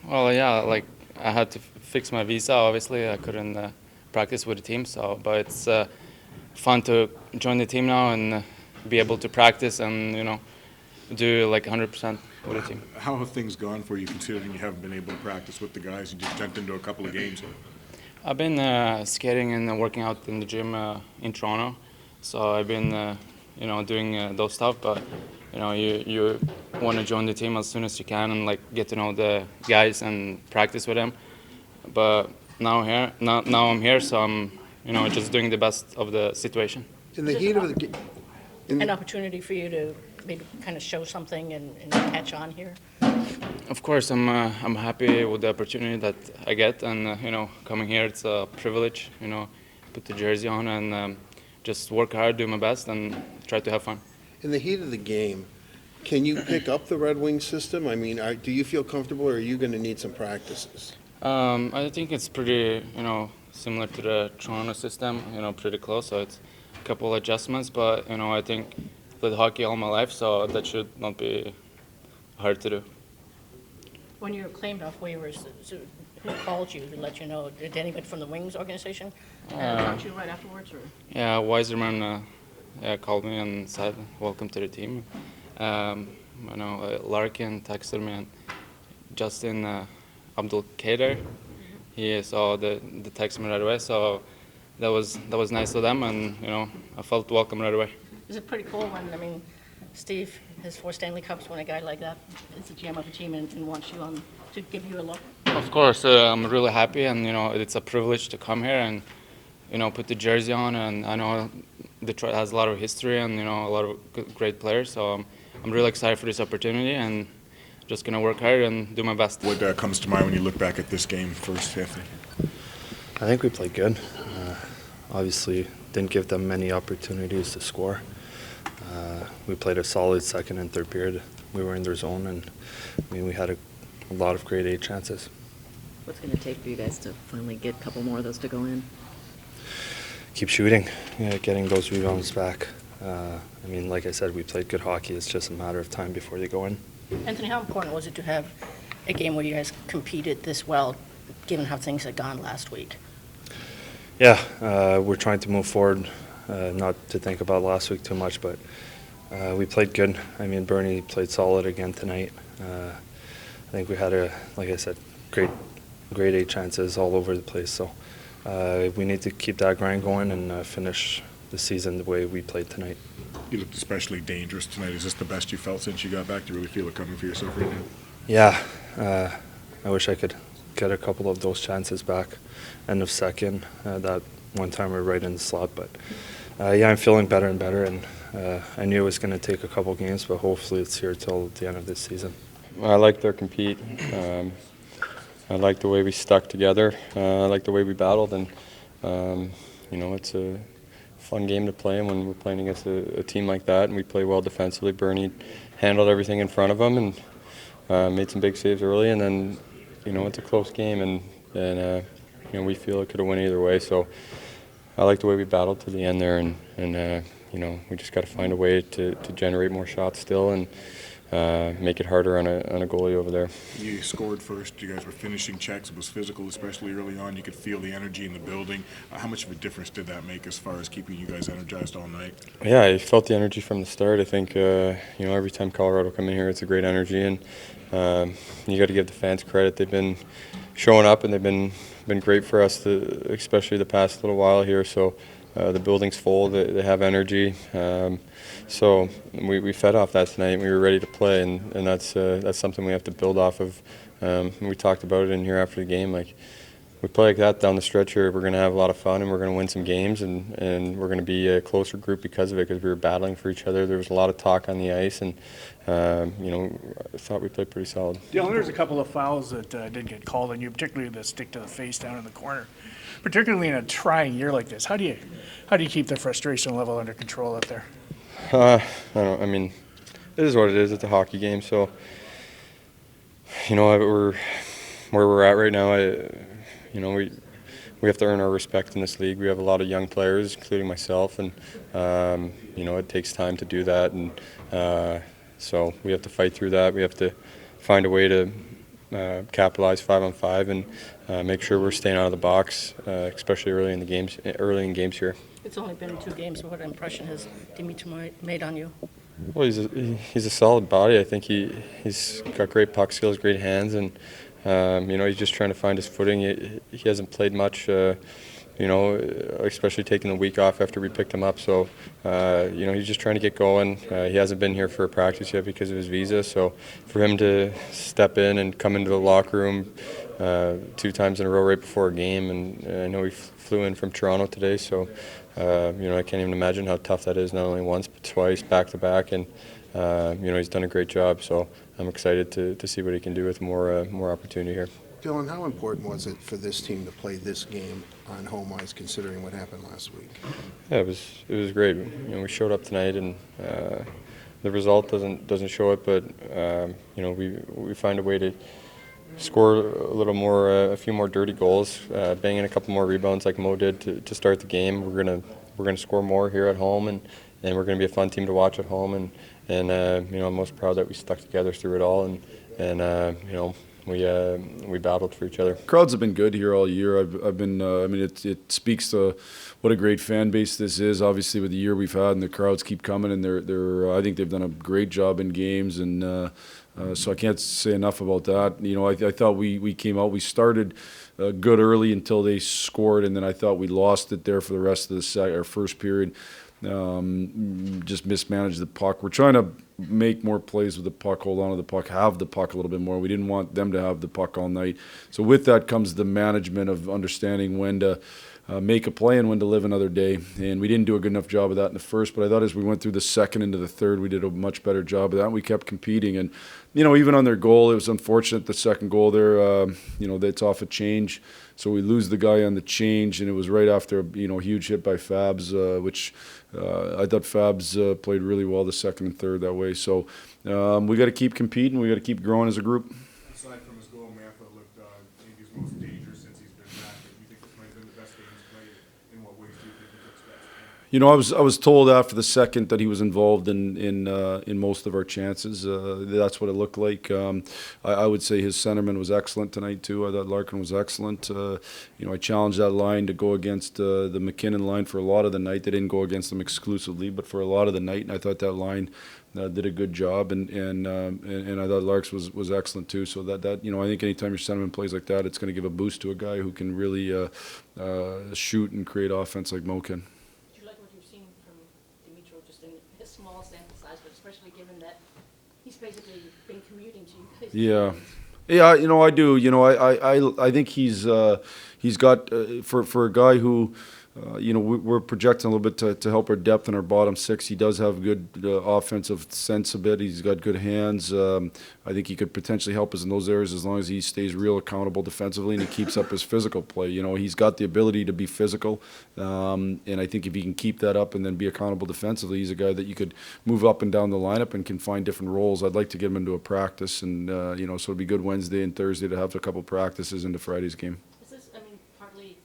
Well, yeah, like I had to fix my visa. Obviously, I couldn't practice with the team. So, but it's fun to join the team now and be able to practice and do like 100% with the team. How have things gone for you, considering you haven't been able to practice with the guys? You just jumped into a couple of games. I've been skating and working out in the gym in Toronto, so I've been doing those stuff. But you want to join the team as soon as you can and like get to know the guys and practice with them. But now I'm here, so I'm just doing the best of the situation. In the heat of the game. An opportunity for you to maybe kind of show something and catch on here? Of course, I'm happy with the opportunity that I get, and coming here it's a privilege. Put the jersey on and just work hard, do my best, and try to have fun. In the heat of the game, can you pick up the Red Wing system? I mean, do you feel comfortable, or are you going to need some practices? I think it's pretty similar to the Toronto system. Pretty close. So it's a couple adjustments, but I think I played hockey all my life, so that should not be hard to do. When you were claimed off waivers, so who called you to let you know? Did anybody from the Wings organization talk to you right afterwards? Or? Yeah, Weiserman called me and said, "Welcome to the team." Larkin texted me, and Justin Abdul-Kader, he saw the text me right away. So that was nice of them, and I felt welcome right away. Is it pretty cool when Steve has 4 Stanley Cups when a guy like that is the GM of a team and wants you on to give you a look? Of course, I'm really happy, and it's a privilege to come here and put the jersey on. And I know Detroit has a lot of history and a lot of great players, so I'm really excited for this opportunity and just gonna work hard and do my best. What comes to mind when you look back at this game first, Anthony? I think we played good. Obviously, didn't give them many opportunities to score. We played a solid second and third period. We were in their zone, and we had a lot of grade A chances. What's going to take for you guys to finally get a couple more of those to go in? Keep shooting, getting those rebounds back. Like I said, we played good hockey. It's just a matter of time before they go in. Anthony, how important was it to have a game where you guys competed this well, given how things had gone last week? Yeah, we're trying to move forward, not to think about last week too much, but we played good. Bernie played solid again tonight. I think we had like I said, great A chances all over the place. So we need to keep that grind going and finish the season the way we played tonight. You looked especially dangerous tonight. Is this the best you felt since you got back? Do you really feel it coming for yourself right now? Yeah, I wish I could get a couple of those chances back. End of second, that one time we're right in the slot. But I'm feeling better and better, and I knew it was going to take a couple games, but hopefully it's here till the end of this season. I like their compete. I like the way we stuck together. I like the way we battled, and it's a fun game to play. And when we're playing against a team like that, and we play well defensively, Bernie handled everything in front of him and made some big saves early. And then, it's a close game, and we feel it could have went either way. So I like the way we battled to the end there, and we just got to find a way to generate more shots still and make it harder on a goalie over there. You scored first. You guys were finishing checks. It was physical, especially early on. You could feel the energy in the building. How much of a difference did that make as far as keeping you guys energized all night? Yeah, I felt the energy from the start. I think every time Colorado come in here, it's a great energy, and you got to give the fans credit. They've been showing up, and they've been great for us, especially the past little while here. So the building's full. They have energy. So we fed off that tonight, and we were ready to play, and that's something we have to build off of. We talked about it in here after the game. Like, we play like that down the stretch here, we're going to have a lot of fun, and we're going to win some games, and we're going to be a closer group because of it, because we were battling for each other. There was a lot of talk on the ice, and I thought we played pretty solid. Dylan, there's a couple of fouls that didn't get called on you, particularly the stick to the face down in the corner. Particularly in a trying year like this, how do you keep the frustration level under control up there? I don't know. It is what it is. It's a hockey game, so we're where we're at right now. We have to earn our respect in this league. We have a lot of young players, including myself, and it takes time to do that, and so we have to fight through that. We have to find a way to capitalize 5-on-5 and make sure we're staying out of the box, especially early in games here. It's only been 2 games. What impression has Dmytro made on you? Well, he's a solid body. I think he's got great puck skills, great hands, and he's just trying to find his footing. He hasn't played much, especially taking the week off after we picked him up. So, he's just trying to get going. He hasn't been here for a practice yet because of his visa. So, for him to step in and come into the locker room 2 times in a row right before a game, and I know he flew in from Toronto today. So, I can't even imagine how tough that is. Not only once but twice, back to back, and he's done a great job. So, I'm excited to see what he can do with more opportunity here. Dylan, how important was it for this team to play this game on home ice, considering what happened last week? Yeah, it was great. We showed up tonight, and the result doesn't show it, but we find a way to score a few more dirty goals, bang in a couple more rebounds like Mo did to start the game. We're gonna score more here at home, and we're gonna be a fun team to watch at home. And I'm most proud that we stuck together through it all, and we battled for each other. Crowds have been good here all year. I've been. It speaks to what a great fan base this is. Obviously, with the year we've had, and the crowds keep coming, and they're. I think they've done a great job in games, and so I can't say enough about that. I thought we came out. We started good early until they scored, and then I thought we lost it there for the rest of our first period. Just mismanaged the puck. We're trying to make more plays with the puck, hold on to the puck, have the puck a little bit more. We didn't want them to have the puck all night. So with that comes the management of understanding when to make a play and when to live another day. And we didn't do a good enough job of that in the first, but I thought as we went through the second into the third, we did a much better job of that. We kept competing. And, even on their goal, it was unfortunate the second goal there, that's off a change. So we lose the guy on the change, and it was right after a huge hit by Fabs, which I thought Fabs played really well the second and third that way. So we got to keep competing. We got to keep growing as a group. Aside from his goal, Mantha looked maybe his most dangerous since he's been back. Do you think this might have been the best game he's played? In what ways do you think he looks best? I was told after the second that he was involved in most of our chances. That's what it looked like. I would say his centerman was excellent tonight too. I thought Larkin was excellent. I challenged that line to go against the McKinnon line for a lot of the night. They didn't go against them exclusively, but for a lot of the night, and I thought that line did a good job. And I thought Larks was excellent too. So that I think anytime your centerman plays like that, it's going to give a boost to a guy who can really shoot and create offense like Mo can. Just in his small sample size, but especially given that he's basically been commuting to you guys. Yeah, I do. I think he's got for a guy who. We're projecting a little bit to help our depth in our bottom six. He does have good offensive sense a bit. He's got good hands. I think he could potentially help us in those areas as long as he stays real accountable defensively and he keeps up his physical play. He's got the ability to be physical, and I think if he can keep that up and then be accountable defensively, he's a guy that you could move up and down the lineup and can find different roles. I'd like to get him into a practice, and so it'll be good Wednesday and Thursday to have a couple practices into Friday's game. Partly,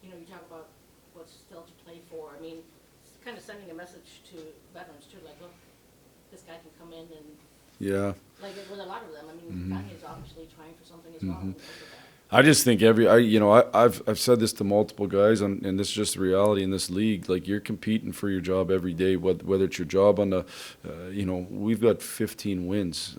you talk about what's still to play for. It's kind of sending a message to veterans too, like, look, this guy can come in and. Yeah. Like with a lot of them, Kanye's obviously trying for something as well. I just think I've said this to multiple guys, and this is just the reality in this league. Like, you're competing for your job every day, whether it's your job on the, we've got 15 wins.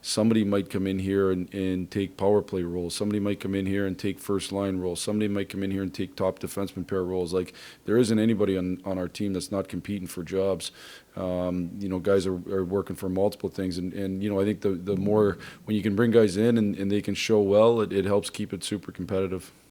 Somebody might come in here and take power play roles. Somebody might come in here and take first line roles. Somebody might come in here and take top defenseman pair roles. Like, there isn't anybody on our team that's not competing for jobs. Guys are working for multiple things, and I think the more when you can bring guys in and they can show well, it helps keep it super competitive.